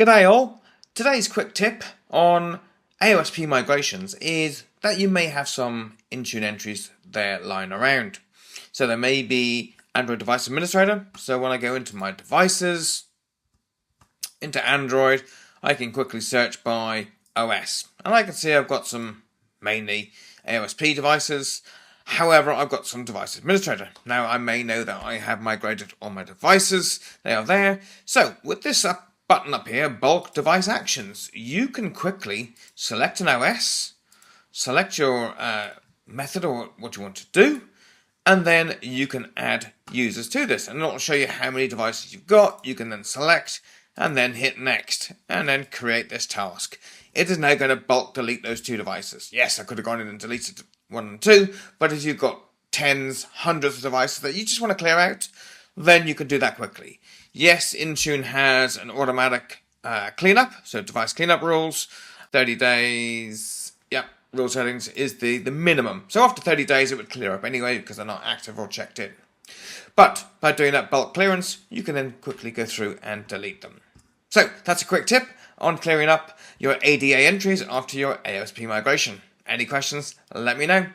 G'day all. Today's quick tip on AOSP migrations is that you may have some Intune entries there lying around. So there may be Android Device Administrator. So when I go into my devices, into Android, I can quickly search by OS. And I can see I've got some mainly AOSP devices. However, I've got some device administrator. Now I may know that I have migrated all my devices. They are there. So with this button up here, bulk device actions, you can quickly select an OS, select your method or what you want to do, and then you can add users to this. And it'll show you how many devices you've got. You can then select and then hit next and then create this task. It is now going to bulk delete those two devices. Yes, I could have gone in and deleted 1 and 2, but if you've got tens, hundreds of devices that you just want to clear out, then you can do that quickly. Yes, Intune has an automatic cleanup, so device cleanup rules, 30 days, rule settings is the minimum. So after 30 days it would clear up anyway because they're not active or checked in. But by doing that bulk clearance, you can then quickly go through and delete them. So that's a quick tip on clearing up your ADA entries after your AOSP migration. Any questions? Let me know.